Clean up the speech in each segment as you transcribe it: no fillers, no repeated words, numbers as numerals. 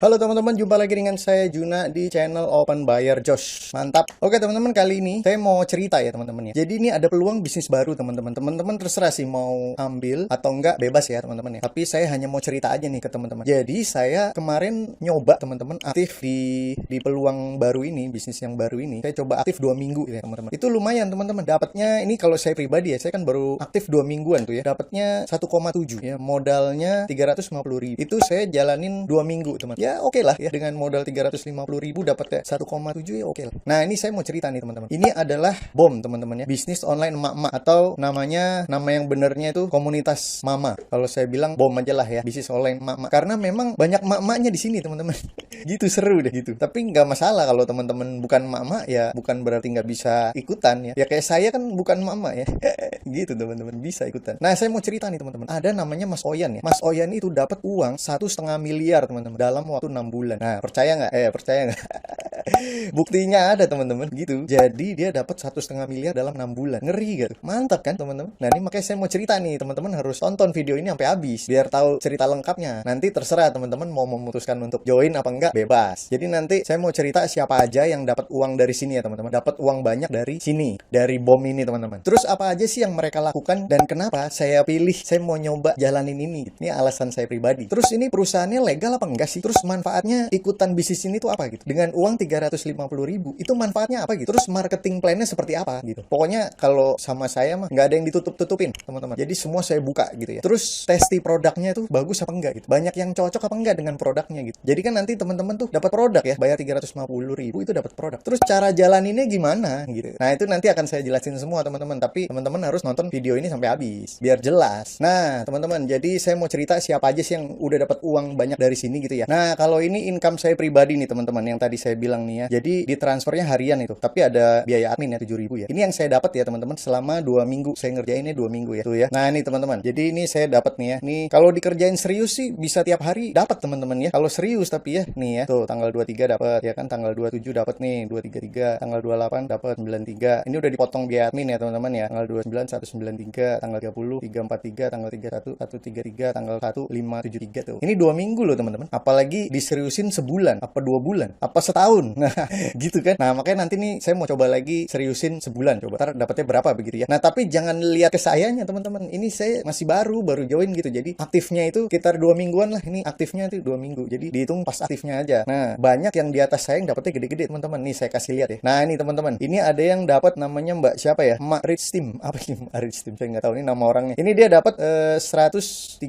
Halo teman-teman, jumpa lagi dengan saya Juna di channel Open Buyer Josh. Mantap. Oke teman-teman, kali ini saya mau cerita ya teman-teman ya. Jadi ini ada peluang bisnis baru teman-teman. Teman-teman terserah sih mau ambil atau enggak, bebas ya teman-teman ya. Tapi saya hanya mau cerita aja nih ke teman-teman. Jadi saya kemarin nyoba teman-teman aktif di peluang baru ini, bisnis yang baru ini. Saya coba aktif 2 minggu ya teman-teman. Itu lumayan teman-teman. Dapatnya ini kalau saya pribadi ya, saya kan baru aktif 2 mingguan tuh ya. Dapatnya 1,7 ya. Modalnya 350.000. Itu saya jalanin 2 minggu teman. Ya oke lah ya, dengan modal 350.000 dapat 1,7 ya oke lah. Nah ini saya mau cerita nih teman-teman. Ini adalah BOM teman-teman ya, bisnis online emak-emak, atau nama yang benernya itu komunitas mama. Kalau saya bilang BOM aja lah ya, bisnis online emak-emak, karena memang banyak emak-emaknya di sini teman-teman. Gitu, seru deh gitu. Tapi nggak masalah kalau teman-teman bukan emak-emak ya, bukan berarti nggak bisa ikutan ya. Ya kayak saya kan bukan emak-emak ya. Gitu teman-teman, bisa ikutan. Nah saya mau cerita nih teman-teman. Ada namanya Mas Oyan ya. Mas Oyan itu dapat uang 1,5 miliar teman-teman dalam waktu 6 bulan. Nah, percaya nggak? Percaya nggak? Buktinya ada teman-teman gitu. Jadi dia dapat 1,5 miliar dalam 6 bulan. Ngeri gak tuh? Mantap kan teman-teman? Nah ini makanya saya mau cerita nih, teman-teman harus tonton video ini sampai habis biar tahu cerita lengkapnya. Nanti terserah teman-teman mau memutuskan untuk join apa enggak, bebas. Jadi nanti saya mau cerita siapa aja yang dapat uang dari sini ya teman-teman. Dapat uang banyak dari sini, dari BOM ini teman-teman. Terus apa aja sih yang mereka lakukan dan kenapa saya pilih, saya mau nyoba jalanin ini. Ini alasan saya pribadi. Terus ini perusahaannya legal apa enggak sih? Terus manfaatnya ikutan bisnis ini tuh apa gitu? Dengan uang 350.000 itu manfaatnya apa gitu? Terus marketing plan-nya seperti apa gitu? Pokoknya kalau sama saya mah nggak ada yang ditutup-tutupin teman-teman. Jadi semua saya buka gitu ya. Terus testi produknya tuh bagus apa enggak gitu? Banyak yang cocok apa enggak dengan produknya gitu? Jadi kan nanti teman-teman tuh dapat produk ya, bayar 350.000 itu dapat produk. Terus cara jalaninnya gimana gitu? Nah itu nanti akan saya jelasin semua teman-teman. Tapi teman-teman harus nonton video ini sampai habis biar jelas. Nah teman-teman, jadi saya mau cerita siapa aja sih yang udah dapat uang banyak dari sini gitu ya. Nah kalau ini income saya pribadi nih teman-teman, yang tadi saya bilang nih ya. Jadi ditransfernya harian itu, tapi ada biaya admin ya 7.000 ya. Ini yang saya dapat ya teman-teman selama 2 minggu. Saya ngerjainnya 2 minggu ya. Tuh ya. Nah ini teman-teman. Jadi ini saya dapat nih ya. Nih kalau dikerjain serius sih bisa tiap hari dapat teman-teman ya. Kalau serius tapi ya nih ya. Tuh tanggal 23 dapat ya kan, tanggal 27 dapat nih 233, tanggal 28 dapat 93. Ini udah dipotong biaya admin ya teman-teman ya. Tanggal 29 193, tanggal 30 343, tanggal 31 133, tanggal 1 573 tuh. Ini 2 minggu loh teman-teman. Apalagi diseriusin sebulan, apa 2 bulan, apa setahun. Nah, gitu kan. Nah, makanya nanti nih saya mau coba lagi seriusin sebulan. Coba ntar dapatnya berapa begitu ya. Nah, tapi jangan lihat ke sayanya teman-teman. Ini saya masih baru join gitu. Jadi aktifnya itu sekitar 2 mingguan lah. Ini aktifnya itu 2 minggu. Jadi dihitung pas aktifnya aja. Nah, banyak yang di atas saya yang dapatnya gede-gede teman-teman. Nih saya kasih lihat ya. Nah, ini teman-teman. Ini ada yang dapat namanya Mbak siapa ya? Mbak Rich Team. Apa sih Mbak Rich Team? Saya nggak tahu ini nama orangnya. Ini dia dapat 136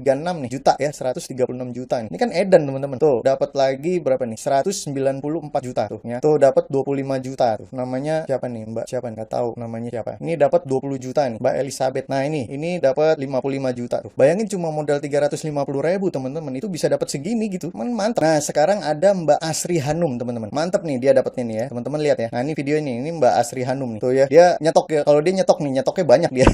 nih juta ya, 136 juta nih. Ini kan edan teman-teman. Tuh, dapat lagi berapa nih? 194 juta tuh ya. Tuh dapat 25 juta tuh. Namanya siapa nih? Mbak siapa? Nggak tahu namanya siapa. Ini dapat 20 juta nih, Mbak Elizabeth. Nah, ini dapat 55 juta tuh. Bayangin cuma modal 350.000 teman-teman, itu bisa dapat segini gitu. Mantap. Nah, sekarang ada Mbak Asri Hanum teman-teman. Mantap nih dia dapatnya nih ya. Teman-teman lihat ya. Nah, ini video ini Mbak Asri Hanum nih. Tuh ya. Dia nyetok ya. Kalau dia nyetok nih, nyetoknya banyak dia.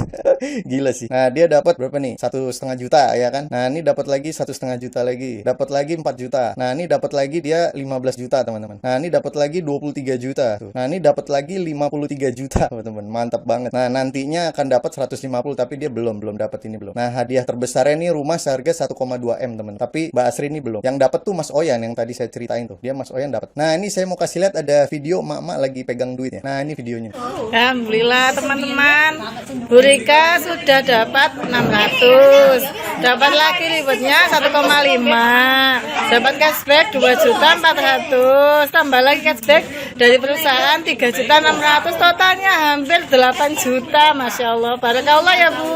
Gila sih. Nah, dia dapat berapa nih? 1,5 juta ya kan. Nah, ini dapat lagi 1,5 juta lagi. Dapat lagi 4 juta. Nah, ini dapat lagi dia 15 juta teman-teman. Nah, ini dapat lagi 23 juta tuh. Nah, ini dapat lagi 53 juta teman-teman. Mantap banget. Nah, nantinya akan dapat 150 tapi dia belum dapat ini belum. Nah, hadiah terbesarnya ini rumah seharga 1,2 M teman. Tapi Mbak Asri ini belum. Yang dapat tuh Mas Oyan yang tadi saya ceritain tuh. Dia Mas Oyan dapat. Nah, ini saya mau kasih lihat ada video emak-emak lagi pegang duit ya. Nah, ini videonya. Alhamdulillah teman-teman, Bu Rika sudah dapat 600, dapat lagi ribetnya 1,5, dapat cashback 2.400.000, tambah lagi cashback dari perusahaan 3.600.000, totalnya hampir 8 juta. Masya Allah, barakallah ya Bu.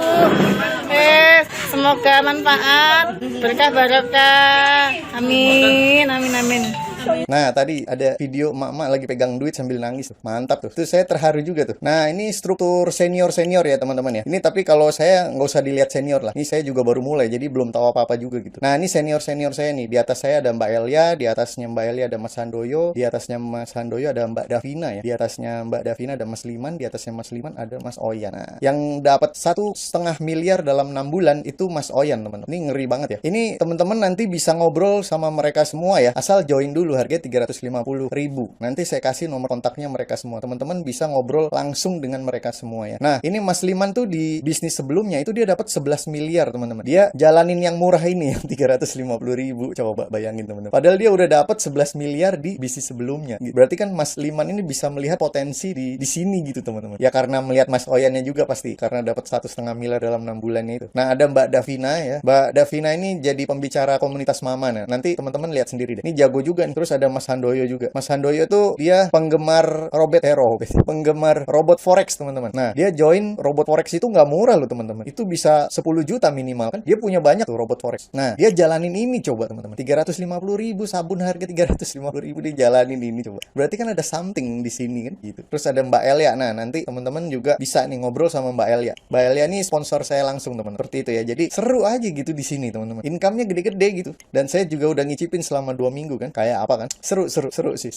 Semoga manfaat, berkah barokah, amin amin amin. Nah, tadi ada video emak-emak lagi pegang duit sambil nangis tuh. Mantap tuh. Itu saya terharu juga tuh. Nah, ini struktur senior-senior ya, teman-teman ya. Ini tapi kalau saya nggak usah dilihat senior lah. Ini saya juga baru mulai, jadi belum tahu apa-apa juga gitu. Nah, ini senior-senior saya nih. Di atas saya ada Mbak Elia, di atasnya Mbak Elia ada Mas Handoyo, di atasnya Mas Handoyo ada Mbak Davina ya. Di atasnya Mbak Davina ada Mas Liman, di atasnya Mas Liman ada Mas Oyan. Nah, yang dapat 1,5 miliar dalam 6 bulan itu Mas Oyan, teman-teman. Ini ngeri banget ya. Ini teman-teman nanti bisa ngobrol sama mereka semua ya. Asal join dulu harganya 350.000. Nanti saya kasih nomor kontaknya mereka semua. Teman-teman bisa ngobrol langsung dengan mereka semua ya. Nah, ini Mas Liman tuh di bisnis sebelumnya itu dia dapat 11 miliar, teman-teman. Dia jalanin yang murah ini yang 350.000. Coba bayangin, teman-teman. Padahal dia udah dapat 11 miliar di bisnis sebelumnya. Berarti kan Mas Liman ini bisa melihat potensi di sini gitu, teman-teman. Ya karena melihat Mas Oyannya juga pasti, karena dapat 1,5 miliar dalam 6 bulannya itu. Nah, ada Mbak Davina ya. Mbak Davina ini jadi pembicara komunitas Mama. Nah, nanti teman-teman lihat sendiri deh. Ini jago juga nih. Terus ada Mas Handoyo juga. Mas Handoyo tuh dia penggemar penggemar robot forex, teman-teman. Nah, dia join robot forex itu nggak murah loh, teman-teman. Itu bisa 10 juta minimal kan. Dia punya banyak tuh robot forex. Nah, dia jalanin ini coba, teman-teman. 350.000 sabun harga 350.000 dia jalanin ini coba. Berarti kan ada something di sini kan gitu. Terus ada Mbak Elia. Nah, nanti teman-teman juga bisa nih ngobrol sama Mbak Elia. Mbak Elia nih sponsor saya langsung, teman-teman. Seperti itu ya. Jadi seru aja gitu di sini, teman-teman. Income-nya gede-gede gitu. Dan saya juga udah ngicipin selama 2 minggu kan. Kayak apa kan? Seru sih.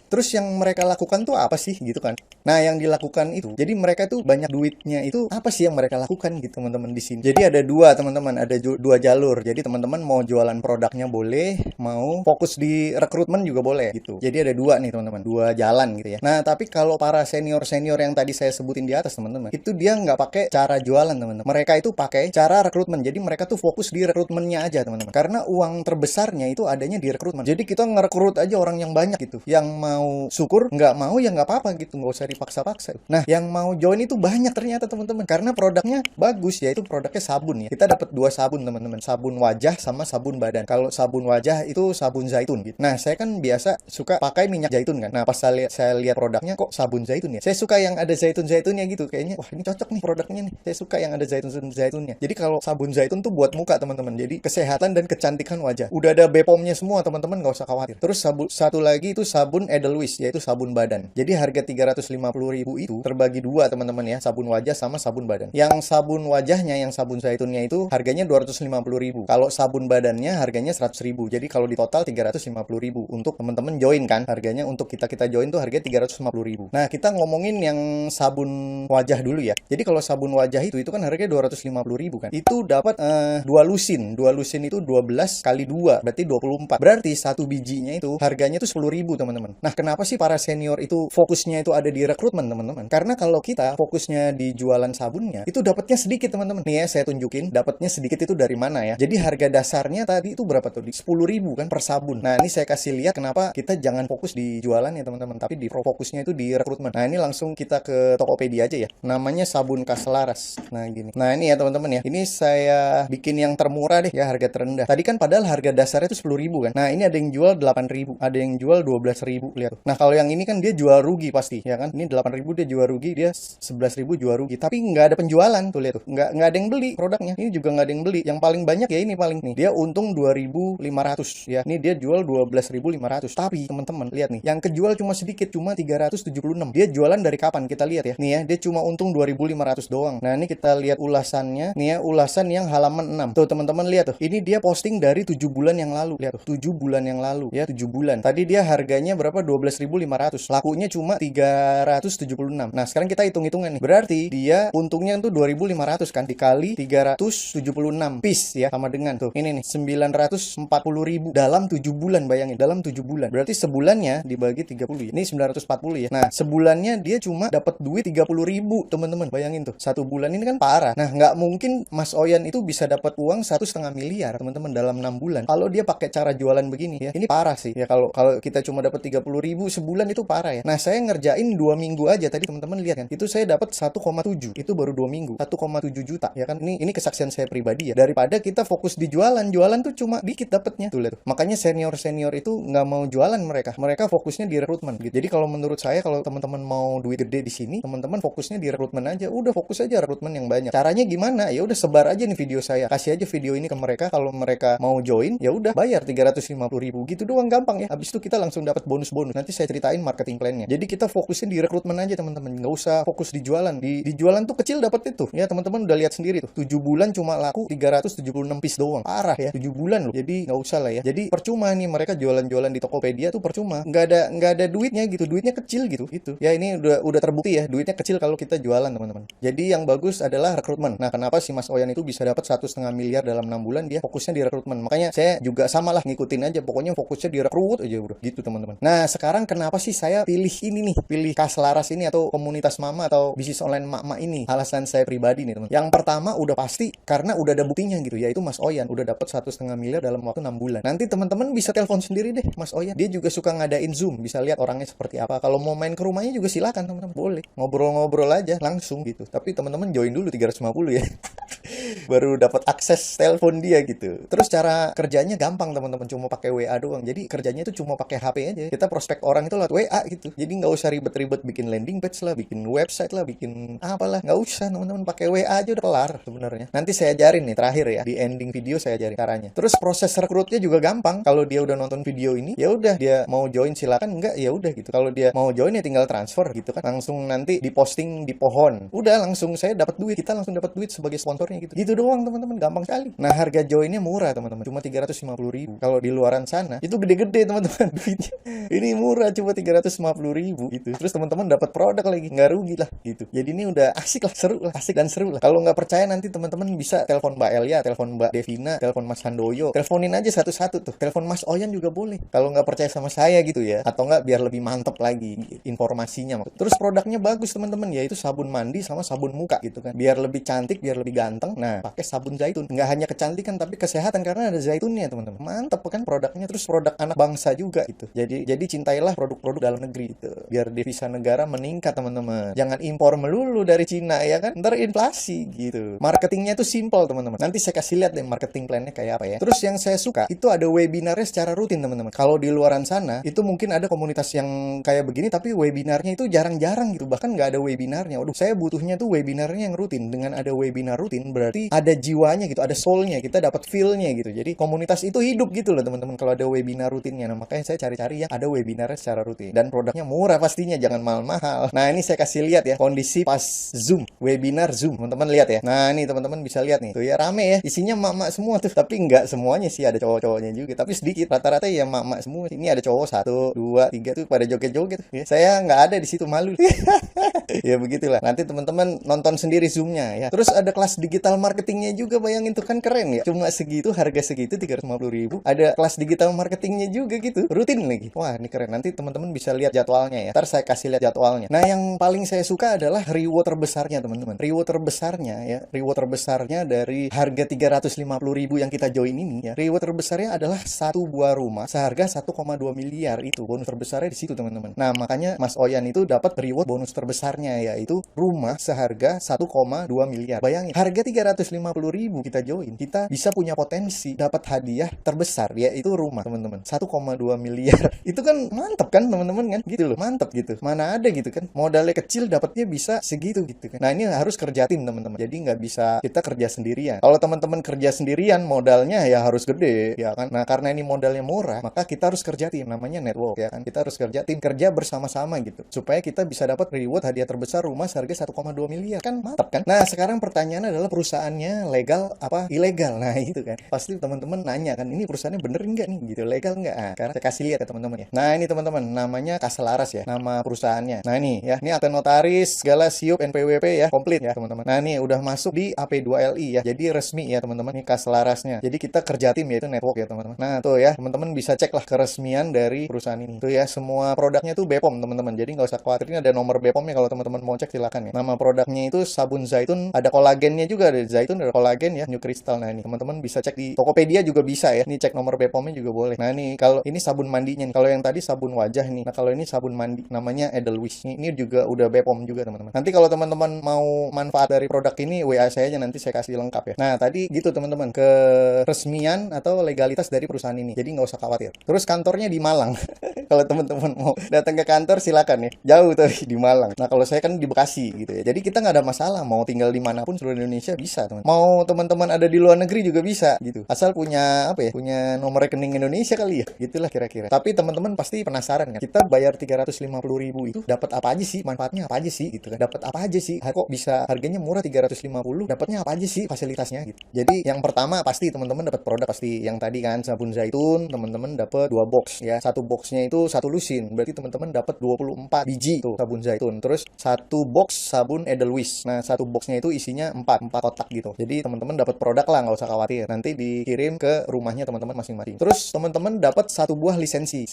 Terus yang mereka lakukan tuh apa sih gitu kan? Nah, yang dilakukan itu, jadi mereka tuh banyak duitnya itu apa sih yang mereka lakukan gitu, teman-teman di sini. Jadi ada dua, teman-teman, ada dua jalur. Jadi teman-teman mau jualan produknya boleh, mau fokus di rekrutmen juga boleh gitu. Jadi ada dua nih, teman-teman, dua jalan gitu ya. Nah, tapi kalau para senior yang tadi saya sebutin di atas, teman-teman, itu dia nggak pakai cara jualan, teman-teman. Mereka itu pakai cara rekrutmen. Jadi mereka tuh fokus di rekrutmennya aja, teman-teman. Karena uang terbesarnya itu adanya di rekrutmen. Jadi kita ngerekrut aja orang yang banyak gitu. Yang mau syukur, nggak mau ya nggak apa-apa gitu, nggak usah dipaksa-paksa. Nah, yang mau join itu banyak ternyata, teman-teman, karena produknya bagus, yaitu produknya sabun ya. Kita dapat 2 sabun, teman-teman, sabun wajah sama sabun badan. Kalau sabun wajah itu sabun zaitun gitu. Nah, saya kan biasa suka pakai minyak zaitun kan. Nah, pas saya lihat produknya kok sabun zaitun ya. Saya suka yang ada zaitun-zaitunnya gitu. Kayaknya wah, ini cocok nih produknya nih. Saya suka yang ada zaitun-zaitunnya. Jadi kalau sabun zaitun tuh buat muka, teman-teman. Jadi kesehatan dan kecantikan wajah. Udah ada BPOM-nya semua, teman-teman, nggak usah khawatir. Terus satu lagi itu sabun Edelweiss, yaitu sabun badan. Jadi harga 350.000 itu terbagi 2, teman-teman ya, sabun wajah sama sabun badan. Yang sabun wajahnya, yang sabun zaitunnya itu harganya 250.000. Kalau sabun badannya harganya 100.000. Jadi kalau di total 350.000 untuk teman-teman join kan. Harganya untuk kita join tuh harganya 350.000. Nah, kita ngomongin yang sabun wajah dulu ya. Jadi kalau sabun wajah itu kan harganya 250.000 kan. Itu dapat 2 lusin. 2 lusin itu 12 kali 2, berarti 24. Berarti satu bijinya itu harganya tuh 10.000, teman-teman. Nah, kenapa sih para senior itu fokusnya itu ada di rekrutmen, teman-teman? Karena kalau kita fokusnya di jualan sabunnya, itu dapatnya sedikit, teman-teman. Nih ya, saya tunjukin dapatnya sedikit itu dari mana ya. Jadi harga dasarnya tadi itu berapa tuh? Di 10.000 kan per sabun. Nah, ini saya kasih lihat kenapa kita jangan fokus di jualan ya, teman-teman, tapi di fokusnya itu di rekrutmen. Nah, ini langsung kita ke Tokopedia aja ya. Namanya sabun Kaselaras. Nah, gini. Nah, ini ya, teman-teman ya. Ini saya bikin yang termurah deh ya, harga terendah. Tadi kan padahal harga dasarnya itu 10.000 kan. Nah, ini ada yang jual 8.000, ada yang jual 12.000, lihat tuh. Nah, kalau yang ini kan dia jual rugi pasti, ya kan? Ini 8.000 dia jual rugi, dia 11.000 jual rugi. Tapi nggak ada penjualan tuh, lihat tuh. Nggak ada yang beli produknya. Ini juga nggak ada yang beli. Yang paling banyak ya ini paling nih. Dia untung 2.500 ya. Ini dia jual 12.500. Tapi teman-teman lihat nih, yang kejual cuma sedikit, cuma 376. Dia jualan dari kapan? Kita lihat ya. Nih ya, dia cuma untung 2.500 doang. Nah, ini kita lihat ulasannya. Nih ya, ulasan yang halaman 6. Tuh, teman-teman lihat tuh. Ini dia posting dari 7 bulan yang lalu. Lihat tuh, 7 bulan yang lalu ya, 7 bulan. Tadi dia harganya berapa? 12.500. Lakunya cuma 376. Nah, sekarang kita hitung-hitungan nih. Berarti dia untungnya tuh 2.500 kan, dikali 376 piece ya, sama dengan tuh. Ini nih 940.000 dalam 7 bulan, bayangin. Dalam 7 bulan. Berarti sebulannya dibagi 30 ya. Ini 940 ya. Nah, sebulannya dia cuma dapat duit 30.000, teman-teman. Bayangin tuh. Satu bulan ini kan parah. Nah, nggak mungkin Mas Oyan itu bisa dapat uang 1,5 miliar, teman-teman, dalam 6 bulan. Kalau dia pakai cara jualan begini ya. Ini parah sih. Ya kalau kita cuma dapat 30.000 sebulan itu parah ya. Nah, saya ngerjain 2 minggu aja tadi, teman-teman lihat kan. Itu saya dapat 1,7. Itu baru 2 minggu. 1,7 juta ya kan. Ini kesaksian saya pribadi ya. Daripada kita fokus di jualan tuh cuma dikit dapatnya. Tuh lihat tuh. Makanya senior itu nggak mau jualan mereka. Mereka fokusnya di rekrutmen gitu. Jadi kalau menurut saya, kalau teman-teman mau duit gede di sini, teman-teman fokusnya di rekrutmen aja. Udah fokus aja rekrutmen yang banyak. Caranya gimana? Ya udah sebar aja nih video saya. Kasih aja video ini ke mereka. Kalau mereka mau join, ya udah bayar 350.000 gitu doang, gampang ya. Habis itu kita langsung dapat bonus-bonus. Nanti saya ceritain marketing plan-nya. Jadi kita fokusnya di rekrutmen aja, teman-teman. Nggak usah fokus di jualan. Di jualan tuh kecil dapat itu. Ya, teman-teman udah lihat sendiri tuh. 7 bulan cuma laku 376 piece doang. Parah ya. 7 bulan loh. Jadi nggak usah lah ya. Jadi percuma nih mereka jualan-jualan di Tokopedia tuh percuma. Nggak ada duitnya gitu. Duitnya kecil gitu. Itu. Ya, ini udah terbukti ya. Duitnya kecil kalau kita jualan, teman-teman. Jadi yang bagus adalah rekrutmen. Nah, kenapa si Mas Oyan itu bisa dapat 1,5 miliar dalam 6 bulan? Dia fokusnya di rekrutmen. Makanya saya juga sama lah, ngikutin aja. Pokoknya fokusnya di gara-gara kerut aja bro, gitu teman-teman. Nah sekarang kenapa sih saya pilih ini nih, pilih Kas Laras ini atau komunitas mama atau bisnis online mak-mak ini? Alasan saya pribadi nih teman. Yang pertama udah pasti karena udah ada buktinya gitu, yaitu Mas Oyan udah dapat 1,5 miliar dalam waktu 6 bulan. Nanti teman-teman bisa telepon sendiri deh Mas Oyan, dia juga suka ngadain Zoom, bisa lihat orangnya seperti apa. Kalau mau main ke rumahnya juga silakan teman-teman, boleh ngobrol-ngobrol aja langsung gitu. Tapi teman-teman join dulu 350 ya. Baru dapat akses telepon dia gitu. Terus cara kerjanya gampang teman-teman, cuma pakai WA doang. Jadi kerjanya itu cuma pakai HP aja. Kita prospek orang itu lewat WA gitu. Jadi nggak usah ribet-ribet bikin landing page lah, bikin website lah, bikin apalah, nggak usah teman-teman, pakai WA aja udah kelar sebenarnya. Nanti saya ajarin nih terakhir ya, di ending video saya ajarin caranya. Terus proses rekrutnya juga gampang. Kalau dia udah nonton video ini, ya udah dia mau join silakan, enggak ya udah gitu. Kalau dia mau join ya tinggal transfer gitu kan. Langsung nanti diposting di pohon. Udah langsung saya dapat duit, kita langsung dapat duit sebagai sponsornya gitu. Gitu doang teman-teman, gampang sekali. Nah, harga joinnya murah teman-teman, cuma 350.000. Kalau di luaran sana itu gede-gede teman-teman duitnya. Ini murah, cuma 350.000 gitu. Terus teman-teman dapat produk lagi, nggak rugi lah gitu. Jadi ini udah asik lah, seru lah, asik dan seru lah. Kalau nggak percaya nanti teman-teman bisa telepon Mbak Elia, telepon Mbak Devina, telepon Mas Handoyo, teleponin aja satu-satu tuh. Telepon Mas Oyan juga boleh. Kalau nggak percaya sama saya gitu ya, atau nggak biar lebih mantep lagi informasinya. Terus produknya bagus teman-teman, yaitu sabun mandi sama sabun muka gitu kan. Biar lebih cantik, biar lebih ganteng. Nah, pakai sabun zaitun. Nggak hanya kecantikan tapi kesehatan karena ada zaitunnya teman-teman. Mantep kan produknya. Terus produk anak bangsa juga itu. Jadi cintailah produk-produk dalam negeri itu. Biar devisa negara meningkat teman-teman. Jangan impor melulu dari Cina ya kan. Ntar inflasi gitu. Marketingnya itu simple teman-teman. Nanti saya kasih lihat deh marketing plannya kayak apa ya. Terus yang saya suka itu ada webinarnya secara rutin teman-teman. Kalau di luaran sana itu mungkin ada komunitas yang kayak begini tapi webinarnya itu jarang-jarang gitu. Bahkan nggak ada webinarnya. Waduh, saya butuhnya tuh webinarnya yang rutin. Dengan ada webinar rutin berarti ada jiwanya gitu, ada soulnya, kita dapat feel-nya gitu. Jadi komunitas itu hidup gitu loh teman-teman kalau ada webinar rutinnya. Nah makanya saya cari-cari yang ada webinarnya secara rutin dan produknya murah pastinya, jangan mahal-mahal. Nah ini saya kasih lihat ya kondisi pas Zoom, webinar Zoom, teman-teman lihat ya. Nah ini teman-teman bisa lihat nih, tuh ya rame ya, isinya mak-mak semua tuh. Tapi nggak semuanya sih, ada cowok-cowoknya juga, tapi sedikit. Rata-rata ya mak-mak semua. Ini ada cowok 1, 2, 3 tuh pada joget-joget ya. Saya nggak ada di situ, malu. Ya begitulah. Nanti teman-teman nonton sendiri Zoom-nya ya. Terus ada kelas digital marketingnya juga, bayangin tuh kan keren ya. Cuma segitu, harga segitu 350.000. Ada kelas digital marketingnya juga gitu, rutin lagi. Wah ini keren. Nanti teman-teman bisa lihat jadwalnya ya. Ntar saya kasih lihat jadwalnya. Nah yang paling saya suka adalah reward terbesarnya teman-teman. Reward terbesarnya ya. Reward terbesarnya dari harga 350.000 yang kita join ini ya. Reward terbesarnya adalah satu buah rumah seharga 1,2 miliar. Itu bonus terbesarnya di situ teman-teman. Nah makanya Mas Oyan itu dapat reward bonus terbesarnya, yaitu rumah seharga 1,2 miliar. Bayangin, harga 350.000 kita join, kita bisa punya potensi dapat hadiah terbesar, yaitu rumah teman-teman, 1,2 miliar. Itu kan mantap kan teman-teman kan, gitu loh, mantap gitu. Mana ada gitu kan, modalnya kecil dapatnya bisa segitu gitu kan. Nah ini harus kerja tim teman-teman, jadi nggak bisa kita kerja sendirian. Kalau teman-teman kerja sendirian modalnya ya harus gede ya kan. Nah karena ini modalnya murah, maka kita harus kerja tim, namanya network ya kan. Kita harus kerja tim, kerja bersama-sama gitu, supaya kita bisa dapat reward hadiah terbesar rumah seharga 1,2 miliar. Kan mantap kan. Nah sekarang pertanyaannya adalah perusahaannya legal apa ilegal. Nah itu kan pasti teman-teman nanya kan, ini perusahaannya bener nggak nih gitu, legal nggak. Nah karena saya kasih lihat ya teman-teman ya. Nah ini teman-teman namanya Kas Laras ya, nama perusahaannya. Nah ini ya, ini akte notaris segala siup NPWP ya, komplit ya teman-teman. Nah ini udah masuk di AP2LI ya, jadi resmi ya teman-teman. Ini Kas Larasnya, jadi kita kerja tim yaitu network ya teman-teman. Nah tuh ya teman-teman bisa cek lah keresmian dari perusahaan ini tuh ya, semua produknya tuh BPOM teman-teman, jadi nggak usah khawatir. Ini ada nomor BPOM-nya, kalau teman-teman mau cek silakan ya. Nama produknya itu sabun zaitun, ada kolagennya juga, ada zaitun, ada kolagen ya, New Crystal. Nah ini teman-teman bisa cek di Tokopedia juga bisa ya. Ini cek nomor BPOM-nya juga boleh. Nah ini kalau ini sabun mandinya, kalau yang tadi sabun wajah nih. Nah kalau ini sabun mandi namanya Edelweiss. Ini juga udah BPOM juga teman-teman. Nanti kalau teman-teman mau manfaat dari produk ini WA saya aja, nanti saya kasih lengkap ya. Nah tadi gitu teman-teman, keresmian atau legalitas dari perusahaan ini, jadi nggak usah khawatir. Terus kantornya di Malang. Kalau teman-teman mau datang ke kantor silakan ya, jauh tuh di Malang. Nah kalau saya kan di Bekasi gitu ya, jadi kita nggak ada masalah, mau tinggal dimanapun seluruh Indonesia bisa teman. Mau teman-teman ada di luar negeri juga bisa gitu, asal punya apa ya, punya nomor rekening Indonesia kali ya, gitulah kira-kira. Tapi teman-teman pasti penasaran kan, kita bayar 350.000 itu dapat apa aja sih, manfaatnya apa aja sih gitu kan, dapat apa aja sih, kok bisa harganya murah 350, dapatnya apa aja sih fasilitasnya gitu. Jadi yang pertama pasti teman-teman dapat produk pasti yang tadi kan, sabun zaitun, teman-teman dapat 2 box ya. Satu boxnya itu itu satu lusin. Berarti teman-teman dapat 24 biji tuh sabun zaitun. Terus satu box sabun Edelweiss. Nah, satu boxnya itu isinya 4 kotak gitu. Jadi teman-teman dapat produk lah, nggak usah khawatir. Nanti dikirim ke rumahnya teman-teman masing-masing. Terus teman-teman dapat satu buah lisensi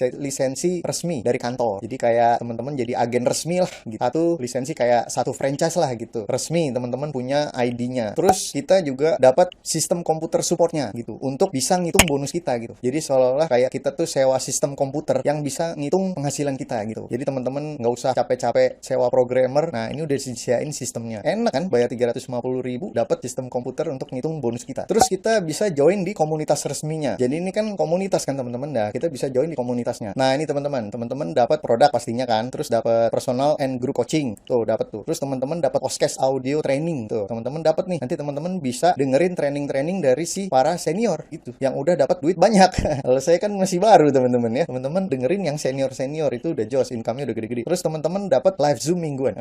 resmi dari kantor. Jadi kayak teman-teman jadi agen resmi lah gitu. Satu lisensi kayak satu franchise lah gitu. Resmi, teman-teman punya ID-nya. Terus kita juga dapat sistem komputer supportnya gitu untuk bisa ngitung bonus kita gitu. Jadi seolah-olah kayak kita tuh sewa sistem komputer yang bisa ngitung penghasilan kita gitu. Jadi teman-teman nggak usah capek-capek sewa programmer. Nah, ini udah disediain sistemnya. Enak kan? Bayar 350.000 dapat sistem komputer untuk ngitung bonus kita. Terus kita bisa join di komunitas resminya. Jadi ini kan komunitas kan teman-teman. Nah, kita bisa join di komunitasnya. Nah, ini teman-teman dapat produk pastinya kan. Terus dapat personal and group coaching. Tuh, dapat tuh. Terus teman-teman dapat podcast audio training tuh. Teman-teman dapat nih. Nanti teman-teman bisa dengerin training-training dari si para senior gitu yang udah dapat duit banyak. Kalau saya kan masih baru teman-teman ya. Teman-teman dengerin yang senior-senior itu udah jos, income-nya udah gede-gede. Terus teman-teman dapat live Zoom mingguan.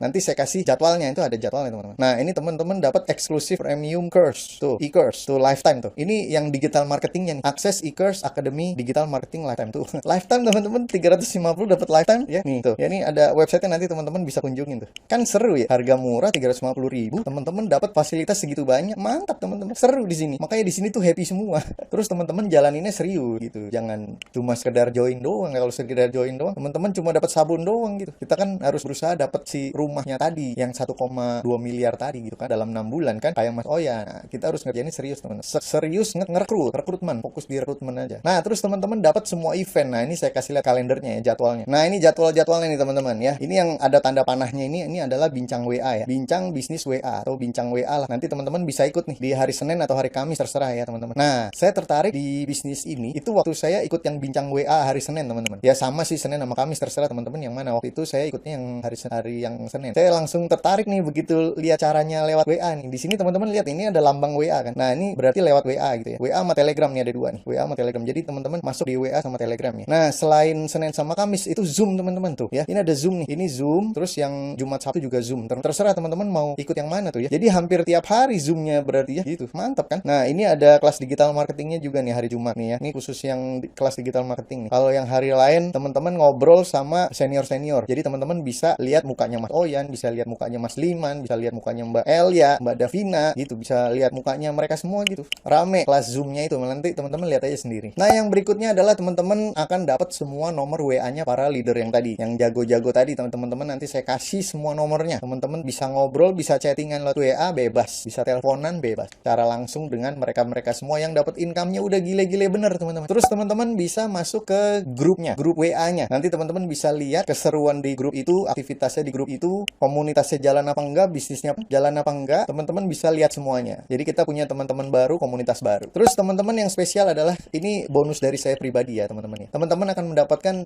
Nanti saya kasih jadwalnya, itu ada jadwalnya teman-teman. Nah, ini teman-teman dapat eksklusif premium course tuh, e-course tuh lifetime tuh. Ini yang digital marketingnya nih. Akses e-course Academy Digital Marketing Lifetime tuh. Lifetime teman-teman 350 dapat lifetime ya. Nih tuh. Ya ini ada website-nya, nanti teman-teman bisa kunjungin tuh. Kan seru ya, harga murah 350.000, teman-teman dapat fasilitas segitu banyak. Mantap teman-teman. Seru di sini. Makanya di sini tuh happy semua. Terus teman-teman jalaninnya serius gitu. Jangan cuma sekedar join doang. Kalau sekedar join doang, teman-teman cuma dapat sabun doang gitu. Kita kan harus berusaha dapat si rumahnya tadi yang 1,2 miliar tadi gitu kan dalam 6 bulan kan kayak Mas Oya. Nah, kita harus ngerjainnya serius teman-teman. Serius rekrutmen, fokus di rekrutmen aja. Nah, terus teman-teman dapat semua event. Nah, ini saya kasih lihat kalendernya ya, jadwalnya. Nah, ini jadwalnya nih teman-teman ya. Ini yang ada tanda panahnya ini adalah bincang WA ya. Bincang bisnis WA atau bincang WA lah. Nanti teman-teman bisa ikut nih di hari Senin atau hari Kamis terserah ya teman-teman. Nah, saya tertarik di bisnis ini itu waktu saya ikut yang bincang WA hari Senin teman-teman. Ya sama sih, Senin sama Kamis terserah teman-teman yang mana. Waktu itu saya ikutnya yang hari yang Senin. Saya langsung tertarik nih begitu lihat caranya lewat WA nih. Di sini teman-teman lihat ini ada lambang WA kan. Nah, ini berarti lewat WA gitu ya. WA sama Telegram nih ada dua nih. WA sama Telegram. Jadi teman-teman masuk di WA sama Telegram ya. Nah, selain Senin sama Kamis itu Zoom teman-teman tuh ya. Ini ada Zoom nih. Ini Zoom, terus yang Jumat Sabtu juga Zoom. Terserah teman-teman mau ikut yang mana tuh ya. Jadi hampir tiap hari Zoom-nya berarti ya gitu. Mantap kan? Nah, ini ada kelas digital marketingnya juga nih hari Jumat nih ya. Ini khusus yang kelas digital marketing nih. Kalau yang hari lain teman-teman ngobrol sama senior-senior. Jadi teman-teman bisa lihat mukanya Mas Oyan, bisa lihat mukanya Mas Liman, bisa lihat mukanya Mbak Elia, Mbak Davina gitu, bisa lihat mukanya mereka semua gitu. Rame kelas Zoom-nya itu. Nanti teman-teman lihat aja sendiri. Nah, yang berikutnya adalah teman-teman akan dapat semua nomor WA-nya para leader yang tadi, yang jago-jago tadi. Teman-teman nanti saya kasih semua nomornya. Teman-teman bisa ngobrol, bisa chattingan lewat WA bebas, bisa teleponan bebas. Cara langsung dengan mereka-mereka semua yang dapat income-nya udah gile-gile bener teman-teman. Terus teman-teman bisa masuk ke grupnya, grup WA-nya. Nanti teman-teman bisa lihat keseruan di grup itu, aktivitasnya di grup itu, komunitasnya jalan apa enggak, bisnisnya jalan apa enggak. Teman-teman bisa lihat semuanya. Jadi kita punya teman-teman baru, komunitas baru. Terus teman-teman yang spesial adalah ini bonus dari saya pribadi ya teman-teman ya. Teman-teman akan mendapatkan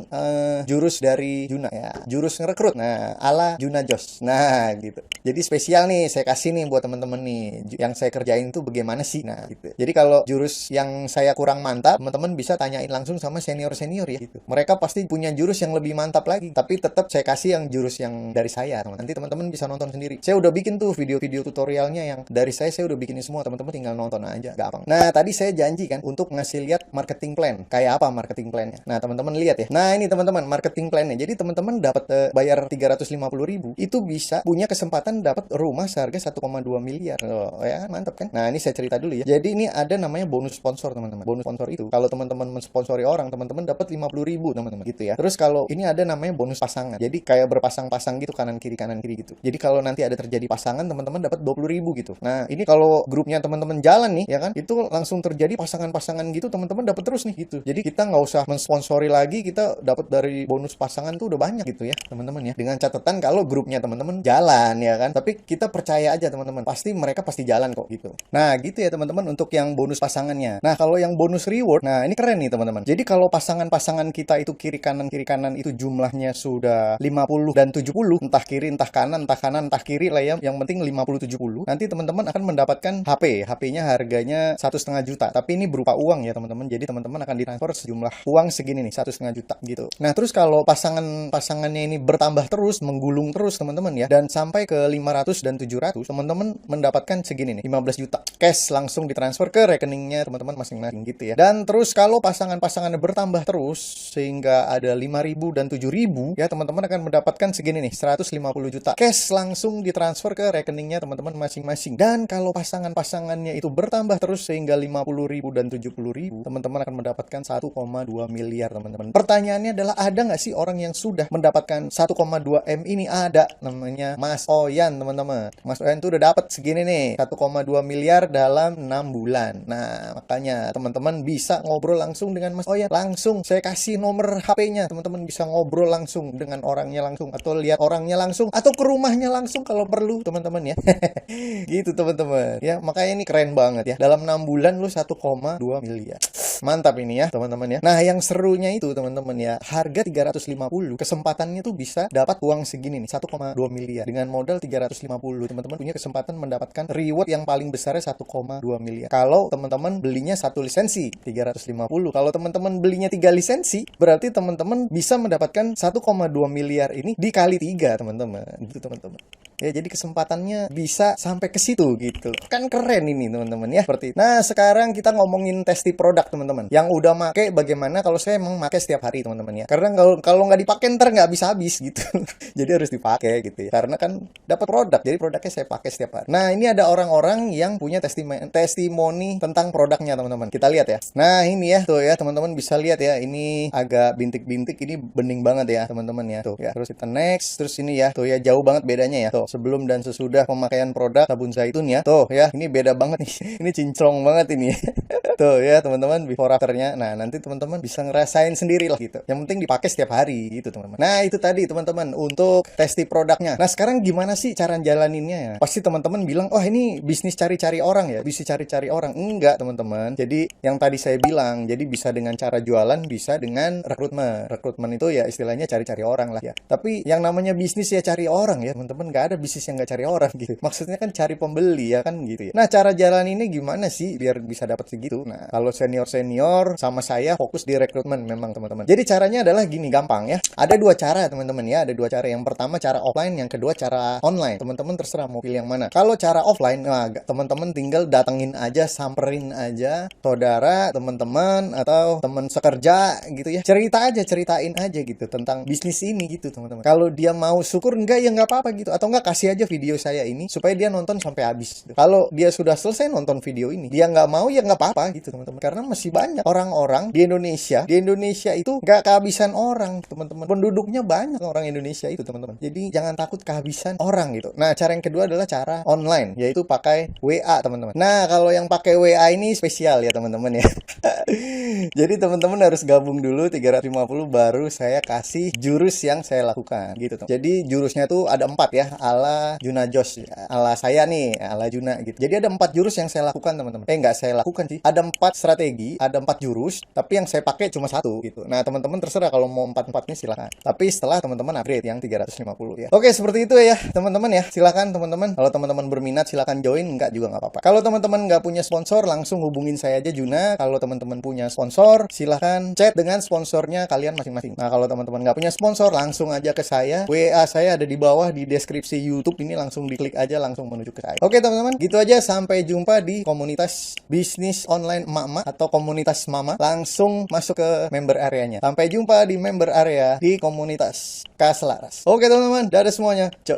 jurus dari Juna ya, jurus ngerekrut. Nah, ala Juna Jos. Nah, gitu. Jadi spesial nih saya kasih nih buat teman-teman nih. Yang saya kerjain itu bagaimana sih? Nah, gitu. Jadi kalau jurus yang saya kurang mantap, teman-teman bisa tanyain langsung sama senior-senior ya gitu. Mereka pasti punya jurus yang lebih mantap lagi, tapi tetap saya kasih yang jurus yang dari saya, teman. Nanti teman-teman bisa nonton sendiri. Saya udah bikin tuh video-video tutorialnya yang dari saya udah bikinin semua, teman-teman tinggal nonton aja, gampang. Nah, tadi saya janji kan untuk ngasih lihat marketing plan. Kayak apa marketing plannya? Nah, teman-teman lihat ya. Nah, ini teman-teman marketing plannya. Jadi teman-teman dapat bayar 350.000 itu bisa punya kesempatan dapat rumah seharga 1,2 miliar. Oh, ya mantap kan? Nah, ini saya cerita dulu ya. Jadi ini ada namanya bonus sponsor, teman-teman. Bonus sponsor itu kalau teman-teman mensponsori orang, teman-teman dapat 50.000, teman-teman. Gitu ya. Terus kalau ini ada namanya bonus pasangan. Jadi kayak berpasang-pasang gitu kanan kiri gitu. Jadi kalau nanti ada terjadi pasangan, teman-teman dapat 20.000 gitu. Nah, ini kalau grupnya teman-teman jalan nih, ya kan? Itu langsung terjadi pasangan-pasangan gitu, teman-teman dapat terus nih gitu. Jadi kita nggak usah mensponsori lagi, kita dapat dari bonus pasangan tuh udah banyak gitu ya, teman-teman ya. Dengan catatan kalau grupnya teman-teman jalan ya kan. Tapi kita percaya aja teman-teman, mereka pasti jalan kok gitu. Nah, gitu ya teman-teman untuk yang bonus pasangannya. Nah, kalau yang bonus reward, nah ini keren nih teman-teman. Jadi kalau pasangan-pasangan kita itu kiri kanan itu jumlahnya sudah 50 dan 70, entah kiri, entah kanan, entah kiri lah ya. Yang penting 50-70. Nanti teman-teman akan mendapatkan HP. HP-nya harganya 1,5 juta. Tapi ini berupa uang ya teman-teman. Jadi teman-teman akan ditransfer sejumlah uang segini nih, 1,5 juta gitu. Nah, terus kalau pasangannya ini bertambah terus, menggulung terus teman-teman ya, dan sampai ke 500 dan 700, teman-teman mendapatkan segini nih, 15 juta. Cash langsung ditransfer ke rekeningnya teman-teman masing-masing gitu ya. Dan terus kalau pasangan-pasangannya bertambah terus sehingga ada 5.000 dan 7.000 ya, teman-teman akan mendapatkan segini nih, 150 juta cash langsung ditransfer ke rekeningnya teman-teman masing-masing. Dan kalau pasangan-pasangannya itu bertambah terus sehingga 50.000 dan 70.000, teman-teman akan mendapatkan 1,2 miliar teman-teman. Pertanyaannya adalah, ada nggak sih orang yang sudah mendapatkan 1,2 M ini? Ada, namanya Mas Oyan teman-teman. Mas Oyan tuh udah dapat segini nih, 1,2 miliar dalam 6 bulan. Nah, makanya teman-teman bisa ngobrol langsung dengan Mas Oyan. Langsung saya kasih nomor HP-nya, teman-teman bisa ngobrol langsung dengan orangnya langsung, atau lihat orangnya langsung, atau ke rumahnya langsung kalau perlu teman-teman ya. Gitu teman-teman ya, makanya ini keren banget ya, dalam 6 bulan lu 1,2 miliar. Mantap ini ya teman-teman ya. Nah, yang serunya itu teman-teman ya, harga 350, kesempatannya tuh bisa dapat uang segini nih, 1,2 miliar dengan modal 350. Teman-teman punya kesempatan mendapatkan reward yang paling besarnya 1,2 miliar. Kalau teman-teman belinya 1 lisensi 350. Kalau teman-teman belinya 3 lisensi, berarti teman-teman bisa mendapatkan 1,2 miliar ini dikali 3 teman-teman. Gitu teman-teman. Ya, jadi kesempatannya bisa sampai ke situ gitu. Kan keren ini teman-teman ya. Seperti itu. Nah, sekarang kita ngomongin testi produk teman-teman. Yang udah make bagaimana? Kalau saya emang make setiap hari teman-teman ya. Karena kalau nggak dipakai ntar nggak habis-habis gitu. Jadi harus dipakai gitu ya. Karena kan dapat produk. Jadi produknya saya pakai setiap hari. Nah, ini ada orang-orang yang punya testimoni tentang produknya teman-teman. Kita lihat ya. Nah, ini ya tuh ya, teman-teman bisa lihat ya. Ini agak bintik-bintik, ini bening banget ya teman-teman ya. Tuh ya. Terus kita next. Terus ini ya. Tuh ya, jauh banget bedanya ya. Tuh, sebelum dan sesudah pemakaian produk sabun zaitun ya. Tuh ya, ini beda banget nih. Ini cinclong banget ini. Tuh ya teman-teman, before afternya. Nah, nanti teman-teman bisa ngerasain sendiri lah gitu. Yang penting dipakai setiap hari gitu teman-teman. Nah, itu tadi teman-teman untuk testi produknya. Nah, sekarang gimana sih cara jalaninnya ya? Pasti teman-teman bilang, wah ini bisnis cari-cari orang ya, bisnis cari-cari orang. Enggak teman-teman. Jadi yang tadi saya bilang, jadi bisa dengan cara jualan, bisa dengan rekrutmen. Rekrutmen itu ya istilahnya cari-cari orang lah ya. Tapi yang namanya bisnis ya cari orang ya teman-teman. Nggak ada bisnis yang nggak cari orang gitu. Maksudnya kan cari pembeli ya kan gitu ya. Nah, cara jalan ini gimana sih biar bisa dapat segitu? Nah, kalau senior-senior sama saya fokus di rekrutmen memang teman-teman. Jadi caranya adalah gini, gampang ya. Ada 2 cara teman-teman ya, ada 2 cara. Yang pertama cara offline, yang kedua cara online. Teman-teman terserah mau pilih yang mana. Kalau cara offline, nah, teman-teman tinggal datengin aja, samperin aja saudara, teman-teman atau teman sekerja gitu ya. Ceritain aja gitu tentang bisnis ini gitu teman-teman. Kalau dia mau syukur, enggak ya nggak apa-apa gitu. Atau enggak, kasih aja video saya ini supaya dia nonton sampai habis. Kalau dia sudah selesai nonton video ini, dia nggak mau ya nggak apa-apa gitu teman-teman. Karena masih banyak orang-orang di Indonesia. Di Indonesia itu nggak kehabisan orang teman-teman. Penduduknya banyak orang Indonesia itu teman-teman. Jadi jangan takut kehabisan orang gitu. Nah, cara yang kedua adalah cara online, yaitu pakai WA teman-teman. Nah, kalau yang pakai WA ini spesial ya teman-teman ya. Jadi teman-teman harus gabung dulu 350 baru saya kasih jurus yang saya lakukan gitu teman. Jadi jurusnya tuh ada 4 ya, ala Juna Josh, ala saya nih, ala Juna gitu. Jadi ada 4 jurus yang saya lakukan teman-teman. Nggak saya lakukan sih. Ada 4 strategi, ada 4 jurus, tapi yang saya pakai cuma 1 gitu. Nah, teman-teman terserah kalau mau 4-4-nya silakan. Tapi setelah teman-teman upgrade yang 350 ya. Oke, seperti itu ya teman-teman ya. Silakan teman-teman. Kalau teman-teman berminat silakan join, enggak juga nggak apa-apa. Kalau teman-teman nggak punya sponsor, langsung hubungin saya aja Juna. Kalau teman-teman punya sponsor, silakan chat dengan sponsornya kalian masing-masing. Nah, kalau teman-teman nggak punya sponsor, langsung aja ke saya. WA saya ada di bawah di deskripsi YouTube ini, langsung diklik aja langsung menuju ke saya. Oke teman-teman, gitu aja, sampai jumpa di komunitas bisnis online emak-emak atau komunitas mama. Langsung masuk ke member areanya. Sampai jumpa di member area di komunitas Kaselaras. Oke teman-teman, dadah semuanya. Ciao.